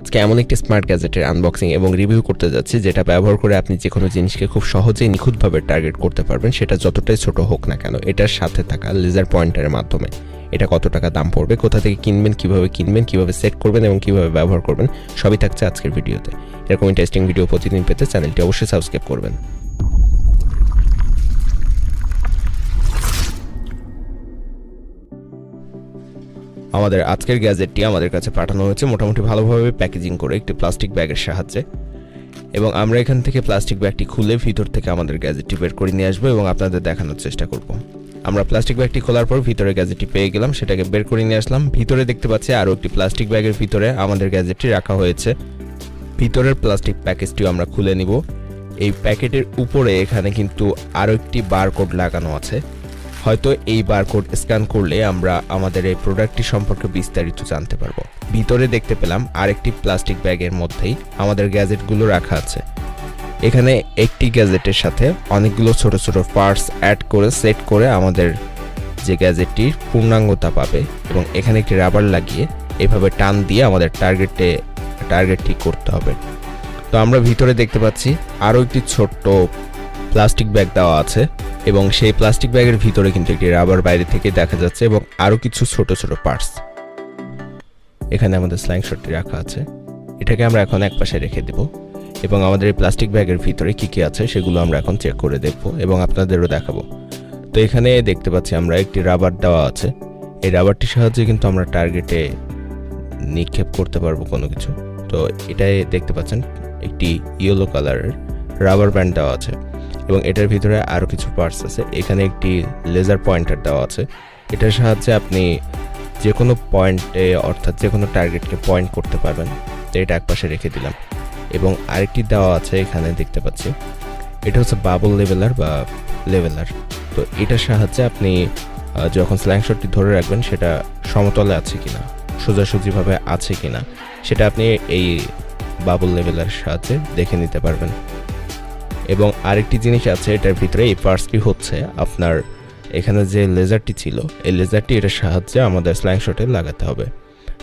আজকে এমন একটি স্মার্ট গ্যাজেটের আনবক্সিং এবং রিভিউ করতে যাচ্ছি যেটা ব্যবহার করে আপনি যে কোনো জিনিসকে খুব সহজেই নিখুঁতভাবে টার্গেট করতে পারবেন, সেটা যতটাই ছোট হোক না কেন। এটার সাথে থাকা লেজার পয়েন্টারের মাধ্যমে এটা কত টাকা দাম পড়বে, কোথা থেকে কিনবেন, কিভাবে সেট করবেন এবং কিভাবে ব্যবহার করবেন, সবই থাকছে আজকের ভিডিওতে। এরকম ইন্টারেস্টিং ভিডিও প্রতিদিন পেতে চ্যানেলটি অবশ্যই সাবস্ক্রাইব করবেন। আমাদের আজকের গ্যাজেটটি আমাদের কাছে পাঠানো হয়েছে মোটামুটি ভালোভাবে প্যাকেজিং করে একটি প্লাস্টিক ব্যাগের সাহায্যে, এবং আমরা এখান থেকে প্লাস্টিক ব্যাগটি খুলে ভিতর থেকে আমাদের গ্যাজেটটি বের করে নিয়ে আসবো এবং আপনাদের দেখানোর চেষ্টা করব। আমরা প্লাস্টিক ব্যাগটি খোলার পর ভিতরে গ্যাজেটটি পেয়ে গেলাম, সেটাকে বের করে নিয়ে আসলাম। ভিতরে দেখতে পাচ্ছি আরও একটি প্লাস্টিক ব্যাগের ভিতরে আমাদের গ্যাজেটটি রাখা হয়েছে। ভিতরের প্লাস্টিক প্যাকেজটিও আমরা খুলে নিব। এই প্যাকেটের উপরে এখানে কিন্তু আরও একটি বারকোড লাগানো আছে। হয়তো এই বারকোড স্ক্যান করলে আমরা আমাদের এই প্রোডাক্টটি সম্পর্কে বিস্তারিত জানতে পারবো। ভিতরে দেখতে পেলাম আরেকটি প্লাস্টিক ব্যাগের মধ্যেই আমাদের গ্যাজেটগুলো রাখা আছে। এখানে একটি গ্যাজেটের সাথে অনেকগুলো ছোট ছোট পার্টস অ্যাড করে সেট করে আমাদের যে গ্যাজেটটির পূর্ণাঙ্গতা পাবে, এবং এখানে একটি রাবার লাগিয়ে এভাবে টান দিয়ে আমাদের টার্গেট ঠিক করতে হবে। তো আমরা ভিতরে দেখতে পাচ্ছি আরও একটি ছোট্ট প্লাস্টিক ব্যাগ দেওয়া আছে, এবং সেই প্লাস্টিক ব্যাগের ভিতরে কিন্তু একটি রাবার বাইরে থেকে দেখা যাচ্ছে, এবং আরও কিছু ছোট ছোট পার্টস। এখানে আমাদের স্ল্যাং শটটি রাখা আছে, এটাকে আমরা এখন একপাশে রেখে দেব, এবং আমাদের এই প্লাস্টিক ব্যাগের ভিতরে কী কী আছে সেগুলো আমরা এখন চেক করে দেখব এবং আপনাদেরও দেখাবো। তো এখানে দেখতে পাচ্ছি আমরা একটি রাবার দেওয়া আছে। এই রাবারটির সাহায্যে কিন্তু আমরা টার্গেটে নিক্ষেপ করতে পারবো কোনো কিছু। তো এটাই দেখতে পাচ্ছেন একটি ইয়েলো কালারের রাবার ব্যান্ড দেওয়া আছে, এবং এটার ভিতরে আরও কিছু পার্টস আছে। এখানে একটি লেজার পয়েন্টার দেওয়া আছে, এটার সাহায্যে আপনি যে কোনো পয়েন্টে অর্থাৎ যে কোনো টার্গেটকে পয়েন্ট করতে পারবেন। তো এটা একপাশে রেখে দিলাম, এবং আরেকটি দেওয়া আছে এখানে দেখতে পাচ্ছি, এটা হচ্ছে বাবল লেভেলার। তো এটার সাহায্যে আপনি যখন স্ল্যাং শটটি ধরে রাখবেন সেটা সমতলে আছে কিনা, সোজাসুজিভাবে আছে কিনা, সেটা আপনি এই বাবল লেভেলার সাহায্যে দেখে নিতে পারবেন। এবং আরেকটি জিনিস আছে এটার ভিতরে, এই পার্টসটি হচ্ছে আপনার এখানে যে লেজারটি ছিল, এই লেজারটি এটার সাহায্যে আমাদের স্ল্যাং শটে লাগাতে হবে।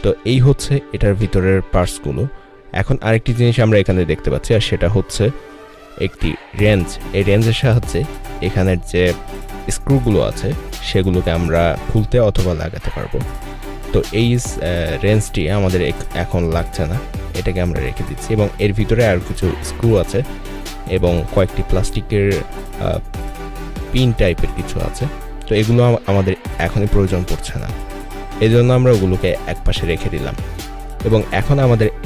তো এই হচ্ছে এটার ভিতরের পার্টসগুলো। এখন আরেকটি জিনিস আমরা এখানে দেখতে পাচ্ছি, আর সেটা হচ্ছে একটি রেঞ্জ। এই রেঞ্জের সাহায্যে এখানের যে স্ক্রুগুলো আছে সেগুলোকে আমরা খুলতে অথবা লাগাতে পারবো। তো এই রেঞ্জটি আমাদের এখন লাগছে না, এটাকে আমরা রেখে দিচ্ছি, এবং এর ভিতরে আর কিছু স্ক্রু আছে এবং কয়েকটি প্লাস্টিকের পিন টাইপের কিছু আছে। তো এগুলো আমাদের এখনই প্রয়োজন পড়ছে না, এই জন্য আমরা ওগুলোকে একপাশে রেখে দিলাম। এবং এখন আমাদের